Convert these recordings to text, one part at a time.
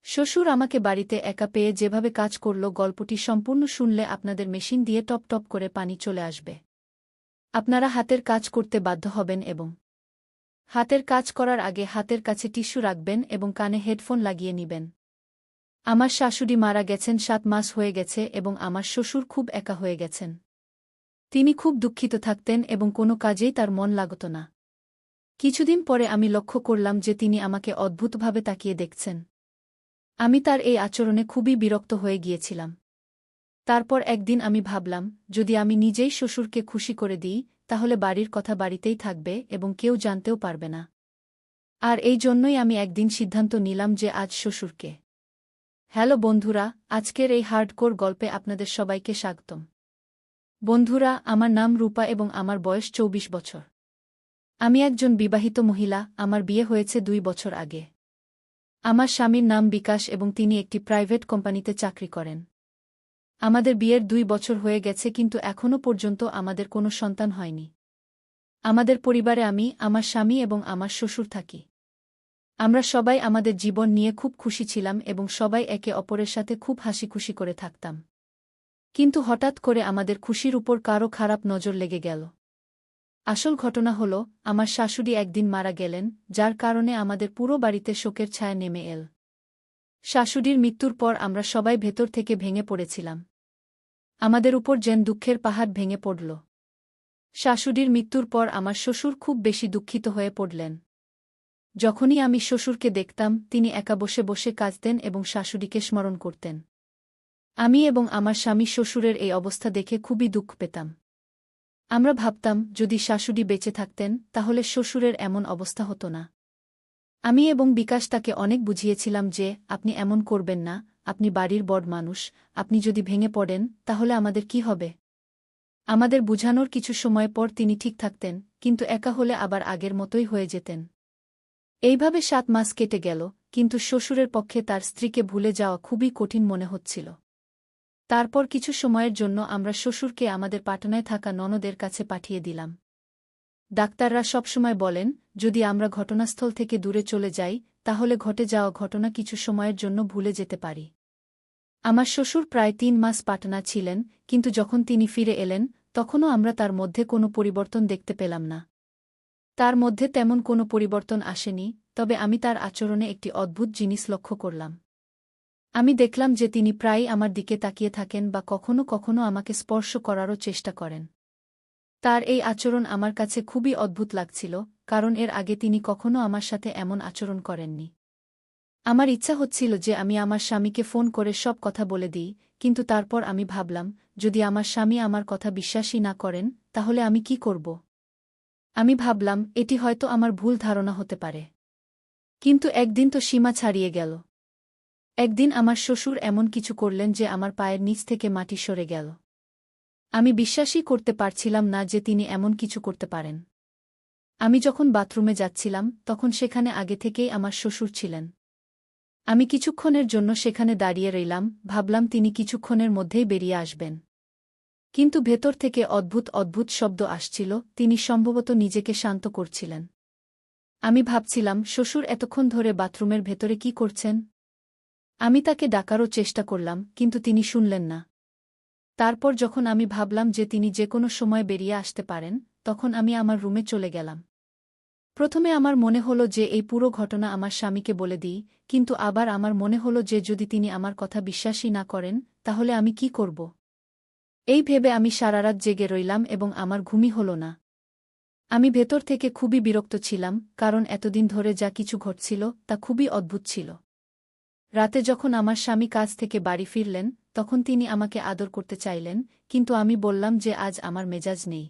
শ্বশুর আমাকে বাড়িতে একা পেয়ে যেভাবে কাজ করল গল্পটি সম্পূর্ণ শুনলে আপনাদের মেশিন দিয়ে টপ টপ করে পানি চলে আসবে। আপনারা হাতের কাজ করতে বাধ্য হবেন এবং হাতের কাজ করার আগে হাতের কাছে টিস্যু রাখবেন এবং কানে হেডফোন লাগিয়ে নিবেন। আমার শাশুড়ি মারা গেছেন ৭ মাস হয়ে গেছে এবং আমার শ্বশুর খুব একা হয়ে গেছেন। তিনি খুব দুঃখিত থাকতেন এবং কোনো কাজেই তার মন লাগত না। কিছুদিন পরে আমি লক্ষ্য করলাম যে তিনি আমাকে অদ্ভুতভাবে তাকিয়ে দেখছেন। আমি তার এই আচরণে খুবই বিরক্ত হয়ে গিয়েছিলাম। তারপর একদিন আমি ভাবলাম, যদি আমি নিজেই শ্বশুরকে খুশি করে দিই, তাহলে বাড়ির কথা বাড়িতেই থাকবে এবং কেউ জানতেও পারবে না। আর এই জন্যই আমি একদিন সিদ্ধান্ত নিলাম যে আজ শ্বশুরকে। হ্যালো বন্ধুরা, আজকের এই হার্ডকোর গল্পে আপনাদের সবাইকে স্বাগতম। বন্ধুরা, আমার নাম রূপা এবং আমার বয়স ২৪ বছর। আমি একজন বিবাহিত মহিলা, আমার বিয়ে হয়েছে ২ বছর আগে। আমার স্বামীর নাম বিকাশ এবং তিনি একটি প্রাইভেট কোম্পানিতে চাকরি করেন। আমাদের বিয়ের ২ বছর হয়ে গেছে কিন্তু এখনও পর্যন্ত আমাদের কোনো সন্তান হয়নি। আমাদের পরিবারে আমি, আমার স্বামী এবং আমার শ্বশুর থাকি। আমরা সবাই আমাদের জীবন নিয়ে খুব খুশি ছিলাম এবং সবাই একে অপরের সাথে খুব হাসিখুশি করে থাকতাম। কিন্তু হঠাৎ করে আমাদের খুশির উপর কারও খারাপ নজর লেগে গেল। আসল ঘটনা হল, আমার শাশুড়ি একদিন মারা গেলেন, যার কারণে আমাদের পুরো বাড়িতে শোকের ছায়া নেমে এল। শাশুড়ির মৃত্যুর পর আমরা সবাই ভেতর থেকে ভেঙে পড়েছিলাম। আমাদের উপর যেন দুঃখের পাহাড় ভেঙে পড়ল। শাশুড়ির মৃত্যুর পর আমার শ্বশুর খুব বেশি দুঃখিত হয়ে পড়লেন। যখনই আমি শ্বশুরকে দেখতাম, তিনি একা বসে বসে কাঁদতেন এবং শাশুড়িকে স্মরণ করতেন। আমি এবং আমার স্বামী শ্বশুরের এই অবস্থা দেখে খুবই দুঃখ পেতাম। আমরা ভাবতাম, যদি শাশুড়ি বেঁচে থাকতেন তাহলে শ্বশুরের এমন অবস্থা হতো না। আমি এবং বিকাশ তাকে অনেক বুঝিয়েছিলাম যে, আপনি এমন করবেন না, আপনি বাড়ির বড় মানুষ, আপনি যদি ভেঙে পড়েন তাহলে আমাদের কি হবে? আমাদের বুঝানোর কিছু সময় পর তিনি ঠিক থাকতেন, কিন্তু একা হলে আবার আগের মতোই হয়ে যেতেন। এইভাবে ৭ মাস কেটে গেল, কিন্তু শ্বশুরের পক্ষে তার স্ত্রীকে ভুলে যাওয়া খুবই কঠিন মনে হচ্ছিল। তারপর কিছু সময়ের জন্য আমরা শ্বশুরকে আমাদের পাটনায় থাকা ননদের কাছে পাঠিয়ে দিলাম। ডাক্তাররা সবসময় বলেন, যদি আমরা ঘটনাস্থল থেকে দূরে চলে যাই, তাহলে ঘটে যাওয়া ঘটনা কিছু সময়ের জন্য ভুলে যেতে পারি। আমার শ্বশুর প্রায় ৩ মাস পাটনা ছিলেন, কিন্তু যখন তিনি ফিরে এলেন, তখনও আমরা তার মধ্যে কোনো পরিবর্তন দেখতে পেলাম না। তার মধ্যে তেমন কোনো পরিবর্তন আসেনি, তবে আমি তার আচরণে একটি অদ্ভুত জিনিস লক্ষ্য করলাম। আমি দেখলাম যে তিনি প্রায়ই আমার দিকে তাকিয়ে থাকেন বা কখনো কখনো আমাকে স্পর্শ করারও চেষ্টা করেন। তার এই আচরণ আমার কাছে খুবই অদ্ভুত লাগছিল, কারণ এর আগে তিনি কখনো আমার সাথে এমন আচরণ করেননি। আমার ইচ্ছা হচ্ছিল যে আমি আমার স্বামীকে ফোন করে সব কথা বলে দিই, কিন্তু তারপর আমি ভাবলাম, যদি আমার স্বামী আমার কথা বিশ্বাসই না করেন, তাহলে আমি কি করব? আমি ভাবলাম, এটি হয়তো আমার ভুল ধারণা হতে পারে। কিন্তু একদিন তো সীমা ছাড়িয়ে গেল। একদিন আমার শ্বশুর এমন কিছু করলেন যে আমার পায়ের নিচ থেকে মাটি সরে গেল। আমি বিশ্বাসই করতে পারছিলাম না যে তিনি এমন কিছু করতে পারেন। আমি যখন বাথরুমে যাচ্ছিলাম, তখন সেখানে আগে থেকেই আমার শ্বশুর ছিলেন। আমি কিছুক্ষণের জন্য সেখানে দাঁড়িয়ে রইলাম, ভাবলাম তিনি কিছুক্ষণের মধ্যেই বেরিয়ে আসবেন। কিন্তু ভেতর থেকে অদ্ভুত অদ্ভুত শব্দ আসছিল, তিনি সম্ভবত নিজেকে শান্ত করছিলেন। আমি ভাবছিলাম, শ্বশুর এতক্ষণ ধরে বাথরুমের ভেতরে কি করছেন? আমি তাকে ডাকারও চেষ্টা করলাম, কিন্তু তিনি শুনলেন না। তারপর যখন আমি ভাবলাম যে তিনি যে কোনো সময় বেরিয়ে আসতে পারেন, তখন আমি আমার রুমে চলে গেলাম। প্রথমে আমার মনে হলো যে এই পুরো ঘটনা আমার স্বামীকে বলে দিই, কিন্তু আবার আমার মনে হলো যে যদি তিনি আমার কথা বিশ্বাসই না করেন, তাহলে আমি কি করব? এই ভেবে আমি সারারাত জেগে রইলাম এবং আমার ঘুমই হল না। আমি ভেতর থেকে খুবই বিরক্ত ছিলাম, কারণ এতদিন ধরে যা কিছু ঘটছিল তা খুবই অদ্ভুত ছিল। রাতে যখন আমার স্বামী কাজ থেকে বাড়ি ফিরলেন, তখন তিনি আমাকে আদর করতে চাইলেন, কিন্তু আমি বললাম যে আজ আমার মেজাজ নেই।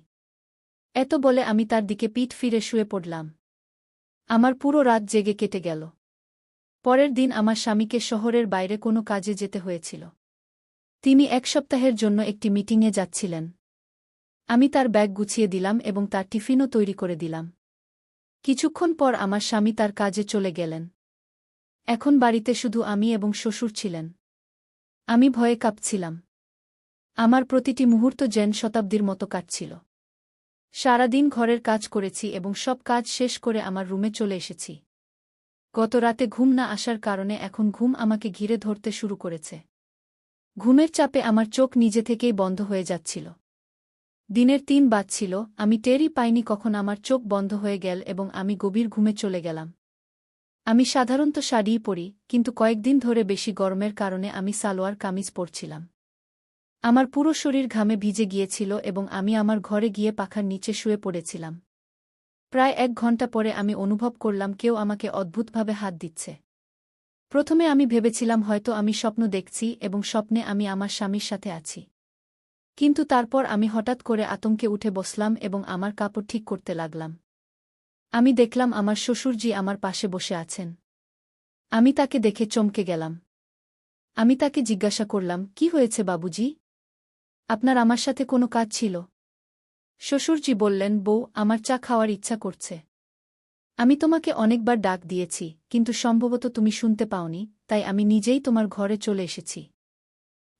এত বলে আমি তার দিকে পিঠ ফিরে শুয়ে পড়লাম। আমার পুরো রাত জেগে কেটে গেল। পরের দিন আমার স্বামীকে শহরের বাইরে কোনো কাজে যেতে হয়েছিল। তিনি ১ সপ্তাহের জন্য একটি মিটিংয়ে যাচ্ছিলেন। আমি তার ব্যাগ গুছিয়ে দিলাম এবং তার টিফিনও তৈরি করে দিলাম। কিছুক্ষণ পর আমার স্বামী তার কাজে চলে গেলেন। এখন বাড়িতে শুধু আমি এবং শ্বশুর ছিলেন। আমি ভয়ে কাঁপছিলাম। আমার প্রতিটি মুহূর্ত যেন শতাব্দীর মতো কাটছিল। সারাদিন ঘরের কাজ করেছি এবং সব কাজ শেষ করে আমার রুমে চলে এসেছি। গত রাতে ঘুম না আসার কারণে এখন ঘুম আমাকে ঘিরে ধরতে শুরু করেছে। ঘুমের চাপে আমার চোখ নিজে থেকেই বন্ধ হয়ে যাচ্ছিল। দিনের ৩ বাজছিল, আমি টেরই পাইনি কখন আমার চোখ বন্ধ হয়ে গেল এবং আমি গভীর ঘুমে চলে গেলাম। আমি সাধারণত শাড়িই পরি, কিন্তু কয়েকদিন ধরে বেশি গরমের কারণে আমি সালোয়ার কামিজ পরছিলাম। আমার পুরো শরীর ঘামে ভিজে গিয়েছিল এবং আমি আমার ঘরে গিয়ে পাখার নিচে শুয়ে পড়েছিলাম। প্রায় ১ ঘণ্টা পরে আমি অনুভব করলাম কেউ আমাকে অদ্ভুতভাবে হাত দিচ্ছে। প্রথমে আমি ভেবেছিলাম হয়তো আমি স্বপ্ন দেখছি এবং স্বপ্নে আমি আমার স্বামীর সাথে আছি। কিন্তু তারপর আমি হঠাৎ করে আতঙ্কে উঠে বসলাম এবং আমার কাপড় ঠিক করতে লাগলাম। আমি দেখলাম আমার শ্বশুরজি আমার পাশে বসে আছেন। আমি তাকে দেখে চমকে গেলাম। আমি তাকে জিজ্ঞাসা করলাম, কি হয়েছে বাবুজি? আপনার আমার সাথে কোনো কাজ ছিল? শ্বশুরজি বললেন, বউ, আমার চা খাওয়ার ইচ্ছা করছে। আমি তোমাকে অনেকবার ডাক দিয়েছি, কিন্তু সম্ভবত তুমি শুনতে পাওনি, তাই আমি নিজেই তোমার ঘরে চলে এসেছি।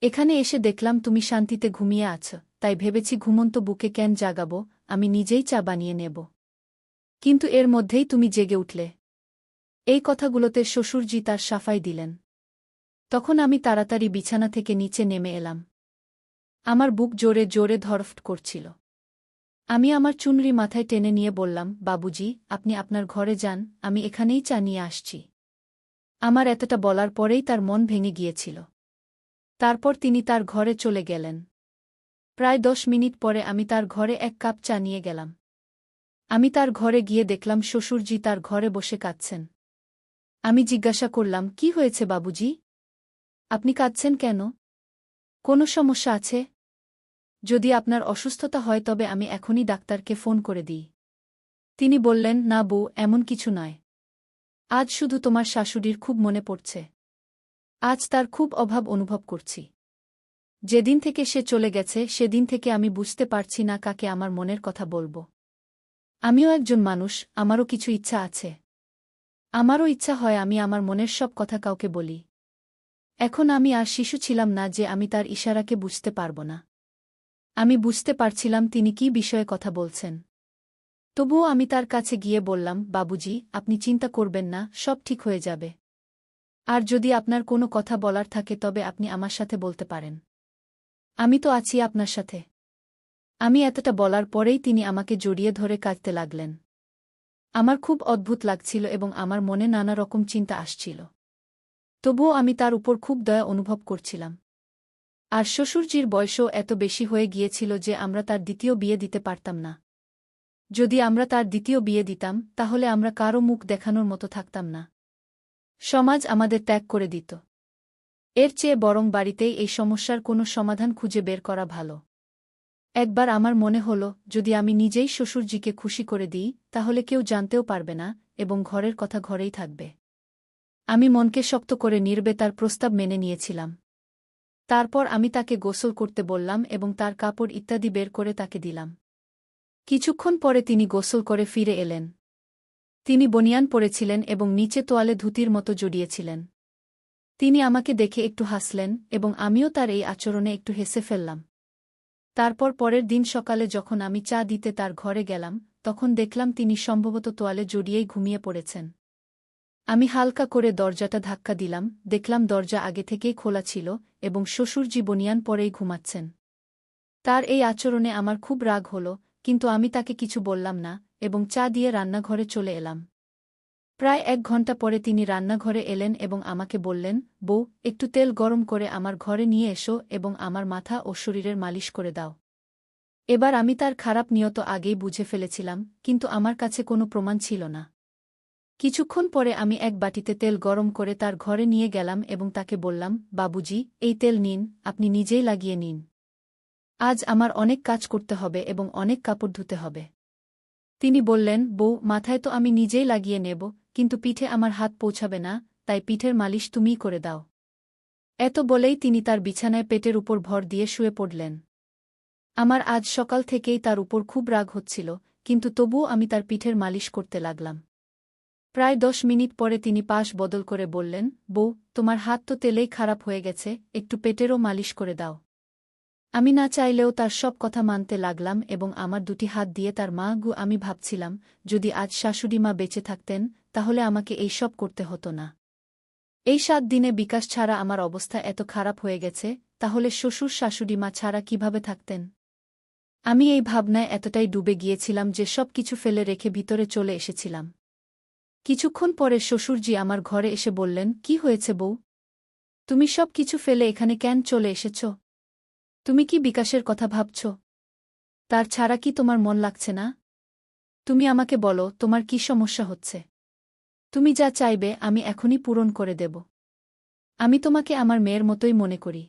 এখানে এসে দেখলাম তুমি শান্তিতে ঘুমিয়ে আছ, তাই ভেবেছি ঘুমন্ত বুকে কেন জাগাবো, আমি নিজেই চা বানিয়ে নেব। কিন্তু এর মধ্যেই তুমি জেগে উঠলে। এই কথাগুলোতে শ্বশুরজি তার সাফাই দিলেন। তখন আমি তাড়াতাড়ি বিছানা থেকে নিচে নেমে এলাম। আমার বুক জোরে জোরে ধড়ফড় করছিল। আমি আমার চুনরি মাথায় টেনে নিয়ে বললাম, বাবুজি, আপনি আপনার ঘরে যান, আমি এখানেই চা নিয়ে আসছি। আমার এতটা বলার পরেই তার মন ভেঙে গিয়েছিল। তারপর তিনি তার ঘরে চলে গেলেন। প্রায় ১০ মিনিট পরে আমি তার ঘরে ১ কাপ চা নিয়ে গেলাম। আমি তার ঘরে গিয়ে দেখলাম শ্বশুরজি তার ঘরে বসে কাঁদছেন। আমি জিজ্ঞাসা করলাম, কি হয়েছে বাবুজি? আপনি কাঁদছেন কেন? কোনো সমস্যা আছে? যদি আপনার অসুস্থতা হয় তবে আমি এখনই ডাক্তারকে ফোন করে দিই। তিনি বললেন, না বউ, এমন কিছু নয়। আজ শুধু তোমার শাশুড়ির খুব মনে পড়ছে। আজ তার খুব অভাব অনুভব করছি। যেদিন থেকে সে চলে গেছে সেদিন থেকে আমি বুঝতে পারছি না কাকে আমার মনের কথা বলবো। আমিও একজন মানুষ, আমারও কিছু ইচ্ছা আছে। আমারও ইচ্ছা হয় আমি আমার মনের সব কথা কাউকে বলি। এখন আমি আর শিশু ছিলাম না যে আমি তার ইশারাকে বুঝতে পারব না। আমি বুঝতে পারছিলাম তিনি কী বিষয়ে কথা বলছেন। তবুও আমি তার কাছে গিয়ে বললাম, বাবুজি, আপনি চিন্তা করবেন না, সব ঠিক হয়ে যাবে। আর যদি আপনার কোনো কথা বলার থাকে তবে আপনি আমার সাথে বলতে পারেন। আমি তো আছি আপনার সাথে। আমি এতটা বলার পরেই তিনি আমাকে জড়িয়ে ধরে কাঁদতে লাগলেন। আমার খুব অদ্ভুত লাগছিল এবং আমার মনে নানা রকম চিন্তা আসছিল। তবুও আমি তার উপর খুব দয়া অনুভব করছিলাম। আর শ্বশুরজির বয়সও এত বেশি হয়ে গিয়েছিল যে আমরা তার দ্বিতীয় বিয়ে দিতে পারতাম না। যদি আমরা তার দ্বিতীয় বিয়ে দিতাম তাহলে আমরা কারও মুখ দেখানোর মতো থাকতাম না। সমাজ আমাদের ত্যাগ করে দিত। এর চেয়ে বরং বাড়িতেই এই সমস্যার কোনো সমাধান খুঁজে বের করা ভালো। একবার আমার মনে হল, যদি আমি নিজেই শ্বশুরজিকে খুশি করে দিই তাহলে কেউ জানতেও পারবে না এবং ঘরের কথা ঘরেই থাকবে। আমি মনকে শক্ত করে নির্বে তার প্রস্তাব মেনে নিয়েছিলাম। তারপর আমি তাকে গোসল করতে বললাম এবং তার কাপড় ইত্যাদি বের করে তাকে দিলাম। কিছুক্ষণ পরে তিনি গোসল করে ফিরে এলেন। তিনি বনিয়ান পরেছিলেন এবং নিচে তোয়ালে ধুতির মতো জড়িয়েছিলেন। তিনি আমাকে দেখে একটু হাসলেন এবং আমিও তার এই আচরণে একটু হেসে ফেললাম। তারপর পরের দিন সকালে যখন আমি চা দিতে তার ঘরে গেলাম তখন দেখলাম তিনি সম্ভবত তোয়ালে জড়িয়েই ঘুমিয়ে পড়েছেন। আমি হালকা করে দরজাটা ধাক্কা দিলাম, দেখলাম দরজা আগে থেকেই খোলা ছিল এবং শ্বশুরজি বনিয়ান পরেই ঘুমাচ্ছেন। তার এই আচরণে আমার খুব রাগ হল, কিন্তু আমি তাকে কিছু বললাম না এবং চা দিয়ে রান্নাঘরে চলে এলাম। প্রায় ১ ঘণ্টা পরে তিনি রান্নাঘরে এলেন এবং আমাকে বললেন, বউ, একটু তেল গরম করে আমার ঘরে নিয়ে এসো এবং আমার মাথা ও শরীরের মালিশ করে দাও। এবার আমি তার খারাপ নিয়ত আগেই বুঝে ফেলেছিলাম, কিন্তু আমার কাছে কোনো প্রমাণ ছিল না। কিছুক্ষণ পরে আমি এক বাটিতে তেল গরম করে তার ঘরে নিয়ে গেলাম এবং তাকে বললাম, বাবুজি, এই তেল নিন, আপনি নিজেই লাগিয়ে নিন। আজ আমার অনেক কাজ করতে হবে এবং অনেক কাপড় ধুতে হবে। তিনি বললেন, বউ, মাথায় তো আমি নিজেই লাগিয়ে নেব, কিন্তু পিঠে আমার হাত পৌঁছাবে না, তাই পিঠের মালিশ তুমিই করে দাও। এত বলেই তিনি তার বিছানায় পেটের উপর ভর দিয়ে শুয়ে পড়লেন। আমার আজ সকাল থেকেই তার উপর খুব রাগ হচ্ছিল, কিন্তু তবুও আমি তার পিঠের মালিশ করতে লাগলাম। প্রায় ১০ মিনিট পরে তিনি পাশ বদল করে বললেন, বউ, তোমার হাত তো তেলেই খারাপ হয়ে গেছে, একটু পেটেরও মালিশ করে দাও। আমি না চাইলেও তার সব কথা মানতে লাগলাম এবং আমার দুটি হাত দিয়ে তার মা গু আমি ভাবছিলাম, যদি আজ শাশুড়িমা বেঁচে থাকতেন তাহলে আমাকে এই সব করতে হতো না। এই 7 দিনে বিকাশ ছাড়া আমার অবস্থা এত খারাপ হয়ে গেছে, তাহলে শ্বশুর শাশুড়িমা ছাড়া কিভাবে থাকতেন? আমি এই ভাবনায় এতটাই ডুবে গিয়েছিলাম যে সব কিছু ফেলে রেখে ভিতরে চলে এসেছিলাম। কিছুক্ষণ পরে শ্বশুরজি আমার ঘরে এসে বললেন, কি হয়েছে বউ? তুমি সব কিছু ফেলে এখানে কেন চলে এসেছ? তুমি কি বিকাশের কথা ভাবছ? তার ছাড়া কি তোমার মন লাগছে না? তুমি আমাকে বলো, তোমার কি সমস্যা হচ্ছে? তুমি যা চাইবে আমি এখনই পূরণ করে দেব। আমি তোমাকে আমার মেয়ের মতোই মনে করি।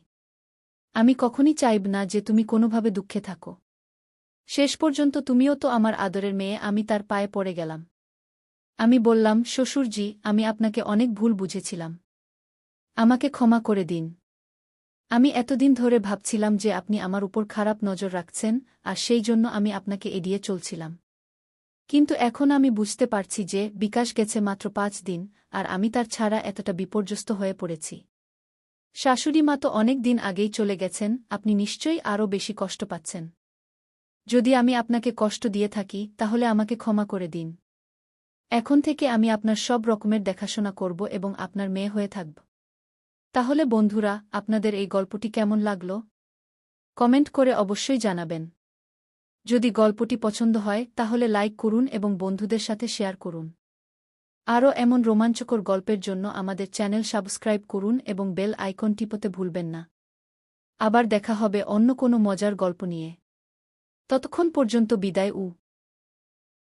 আমি কখনই চাইব না যে তুমি কোনোভাবে দুঃখে থাকো। শেষ পর্যন্ত তুমিও তো আমার আদরের মেয়ে। আমি তার পায়ে পড়ে গেলাম। আমি বললাম, শ্বশুরজি, আমি আপনাকে অনেক ভুল বুঝেছিলাম। আমাকে ক্ষমা করে দিন। আমি এতদিন ধরে ভাবছিলাম যে আপনি আমার উপর খারাপ নজর রাখছেন, আর সেই জন্য আমি আপনাকে এড়িয়ে চলছিলাম। কিন্তু এখন আমি বুঝতে পারছি যে বিকাশ গেছে মাত্র 5 দিন, আর আমি তার ছাড়া এতটা বিপর্যস্ত হয়ে পড়েছি। শাশুড়িমা তো অনেক দিন আগেই চলে গেছেন, আপনি নিশ্চয়ই আরও বেশি কষ্ট পাচ্ছেন। যদি আমি আপনাকে কষ্ট দিয়ে থাকি তাহলে আমাকে ক্ষমা করে দিন। এখন থেকে আমি আপনার সব রকমের দেখাশোনা করব এবং আপনার মেয়ে হয়ে থাকব। তাহলে বন্ধুরা, আপনাদের এই গল্পটি কেমন লাগল? কমেন্ট করে অবশ্যই জানাবেন। যদি গল্পটি পছন্দ হয় তাহলে লাইক করুন এবং বন্ধুদের সাথে শেয়ার করুন। আরও এমন রোমাঞ্চকর গল্পের জন্য আমাদের চ্যানেল সাবস্ক্রাইব করুন এবং বেল আইকন টিপতে ভুলবেন না। আবার দেখা হবে অন্য কোনো মজার গল্প নিয়ে। ততক্ষণ পর্যন্ত বিদায়।